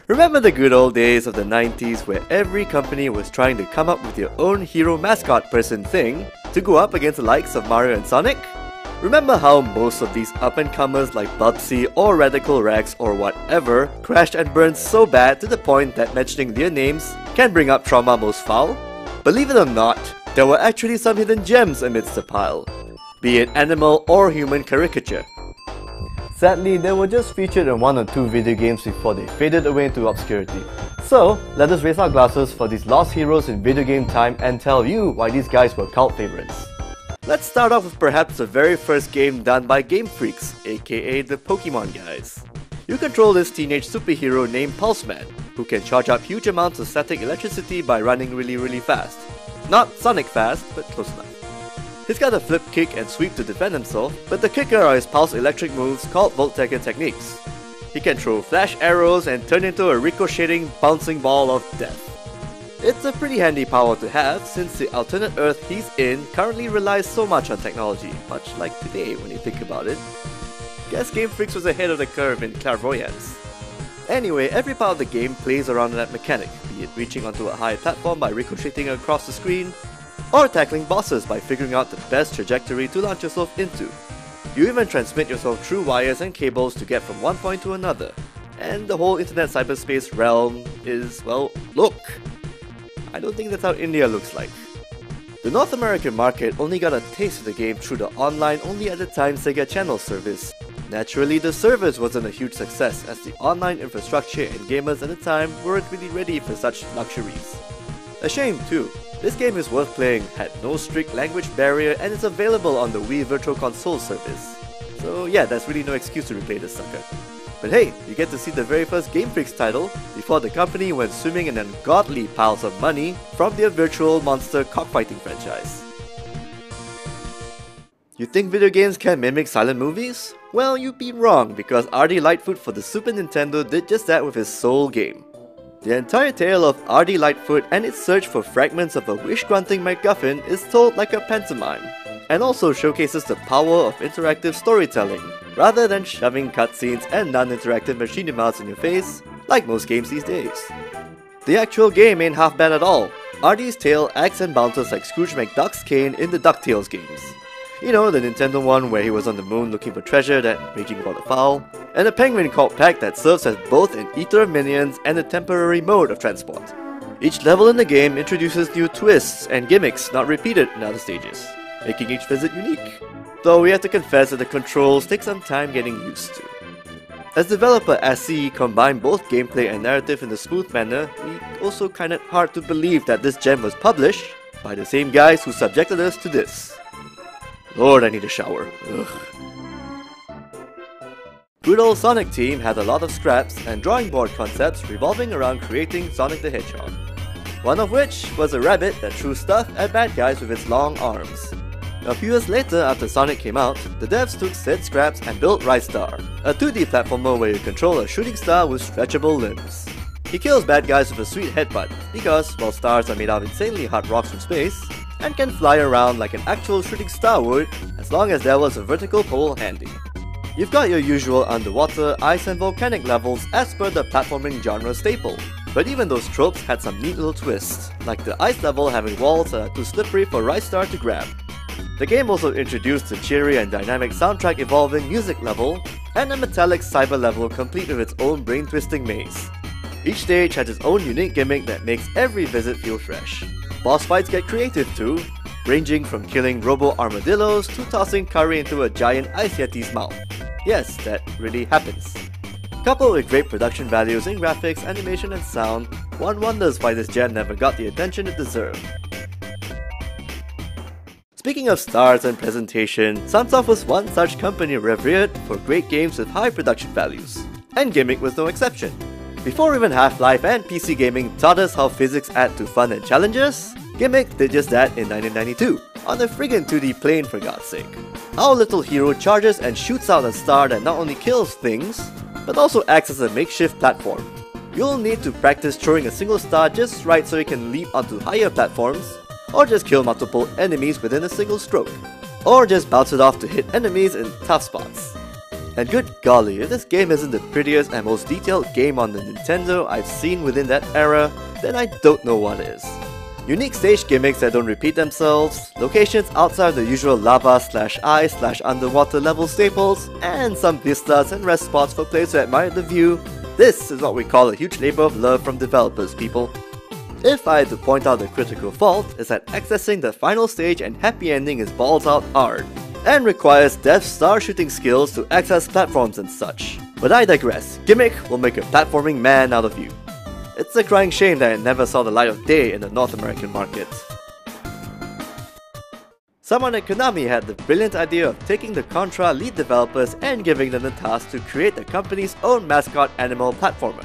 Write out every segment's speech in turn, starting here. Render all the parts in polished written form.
Remember the good old days of the 90s where every company was trying to come up with their own hero mascot person thing to go up against the likes of Mario and Sonic? Remember how most of these up-and-comers like Bubsy or Radical Rex or whatever crashed and burned so bad to the point that mentioning their names can bring up trauma most foul? Believe it or not, there were actually some hidden gems amidst the pile, be it animal or human caricature. Sadly, they were just featured in 1 or 2 video games before they faded away into obscurity. So, let us raise our glasses for these lost heroes in video game time and tell you why these guys were cult favorites. Let's start off with perhaps the very first game done by Game Freaks, aka the Pokemon guys. You control this teenage superhero named Pulseman, who can charge up huge amounts of static electricity by running really fast. Not Sonic fast, but close enough. He's got a flip kick and sweep to defend himself, but the kicker are his pulse electric moves called Volt-Taker techniques. He can throw flash arrows and turn into a ricocheting, bouncing ball of death. It's a pretty handy power to have since the alternate Earth he's in currently relies so much on technology, much like today when you think about it. Guess Game Freaks was ahead of the curve in clairvoyance. Anyway, every part of the game plays around that mechanic, be it reaching onto a high platform by ricocheting across the screen, or tackling bosses by figuring out the best trajectory to launch yourself into. You even transmit yourself through wires and cables to get from one point to another. And the whole internet cyberspace realm is, well, look! I don't think that's how India looks like. The North American market only got a taste of the game through the online-only at the time Sega Channel service. Naturally, the service wasn't a huge success as the online infrastructure and gamers at the time weren't really ready for such luxuries. A shame too. This game is worth playing, had no strict language barrier, and is available on the Wii Virtual Console service. So yeah, there's really no excuse to replay this sucker. But hey, you get to see the very first Game Freaks title before the company went swimming in ungodly piles of money from their virtual monster cockfighting franchise. You think video games can mimic silent movies? Well, you'd be wrong because R.D. Lightfoot for the Super Nintendo did just that with his Soul game. The entire tale of R.D. Lightfoot and its search for fragments of a wish-granting MacGuffin is told like a pantomime, and also showcases the power of interactive storytelling, rather than shoving cutscenes and non-interactive machinimas in your face, like most games these days. The actual game ain't half bad at all. R.D.'s tale acts and bounces like Scrooge McDuck's cane in the DuckTales games. You know, the Nintendo one where he was on the moon looking for treasure that raging waterfowl, and a penguin called Pack that serves as both an eater of minions and a temporary mode of transport. Each level in the game introduces new twists and gimmicks not repeated in other stages, making each visit unique. Though we have to confess that the controls take some time getting used to. As developer SE combined both gameplay and narrative in a smooth manner, we also find it hard to believe that this gem was published by the same guys who subjected us to this. Lord, I need a shower. Ugh. Good old Sonic team had a lot of scraps and drawing board concepts revolving around creating Sonic the Hedgehog. One of which was a rabbit that threw stuff at bad guys with its long arms. A few years later after Sonic came out, the devs took said scraps and built Rise Star, a 2D platformer where you control a shooting star with stretchable limbs. He kills bad guys with a sweet headbutt, because while stars are made out of insanely hard rocks from space, and can fly around like an actual shooting star would, as long as there was a vertical pole handy. You've got your usual underwater, ice and volcanic levels as per the platforming genre staple, but even those tropes had some neat little twists, like the ice level having walls that are too slippery for Rise Star to grab. The game also introduced a cheery and dynamic soundtrack evolving music level, and a metallic cyber level complete with its own brain-twisting maze. Each stage has its own unique gimmick that makes every visit feel fresh. Boss fights get creative too, ranging from killing robo-armadillos to tossing curry into a giant ice yeti's mouth. Yes, that really happens. Coupled with great production values in graphics, animation and sound, one wonders why this gem never got the attention it deserved. Speaking of stars and presentation, Sunsoft was one such company revered for great games with high production values, and Gimmick was no exception. Before even Half-Life and PC gaming taught us how physics add to fun and challenges, Gimmick did just that in 1992, on a friggin' 2D plane for God's sake. Our little hero charges and shoots out a star that not only kills things, but also acts as a makeshift platform. You'll need to practice throwing a single star just right so you can leap onto higher platforms, or just kill multiple enemies within a single stroke, or just bounce it off to hit enemies in tough spots. And good golly, if this game isn't the prettiest and most detailed game on the Nintendo I've seen within that era, then I don't know what is. Unique stage gimmicks that don't repeat themselves, locations outside the usual lava/ice/underwater level staples, and some vistas and rest spots for players to admire the view. This is what we call a huge labor of love from developers, people. If I had to point out the critical fault, is that accessing the final stage and happy ending is balls out hard, and requires Death Star shooting skills to access platforms and such. But I digress, Gimmick will make a platforming man out of you. It's a crying shame that it never saw the light of day in the North American market. Someone at Konami had the brilliant idea of taking the Contra lead developers and giving them the task to create the company's own mascot animal platformer.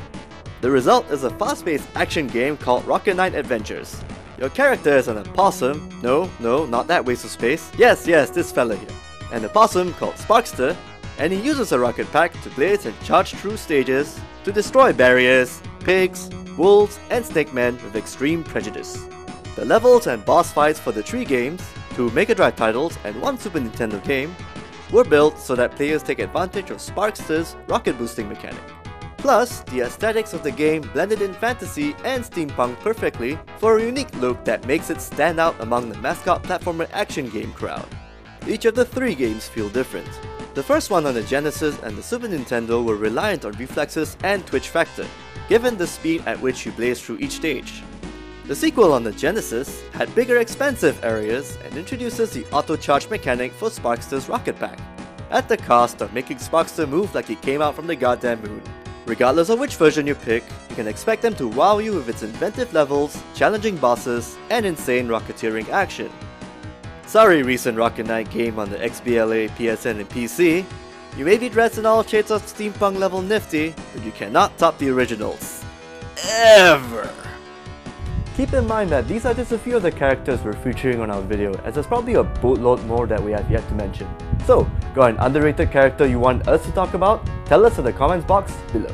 The result is a fast-paced action game called Rocket Knight Adventures. Your character is an opossum, no, not that waste of space, yes, this fella here, an opossum called Sparkster, and he uses a rocket pack to blaze and charge through stages to destroy barriers, pigs, wolves, and snake men with extreme prejudice. The levels and boss fights for the 3 games, 2 Mega Drive titles and 1 Super Nintendo game, were built so that players take advantage of Sparkster's rocket boosting mechanic. Plus, the aesthetics of the game blended in fantasy and steampunk perfectly for a unique look that makes it stand out among the mascot platformer action game crowd. Each of the 3 games feel different. The first one on the Genesis and the Super Nintendo were reliant on reflexes and twitch factor, given the speed at which you blaze through each stage. The sequel on the Genesis had bigger expansive areas and introduces the auto-charge mechanic for Sparkster's rocket pack, at the cost of making Sparkster move like he came out from the goddamn moon. Regardless of which version you pick, you can expect them to wow you with its inventive levels, challenging bosses, and insane rocketeering action. Sorry recent Rocket Knight game on the XBLA, PSN, and PC, you may be dressed in all shades of steampunk level nifty, but you cannot top the originals. Ever! Keep in mind that these are just a few of the characters we're featuring on our video, as there's probably a boatload more that we have yet to mention. So, got an underrated character you want us to talk about? Tell us in the comments box below.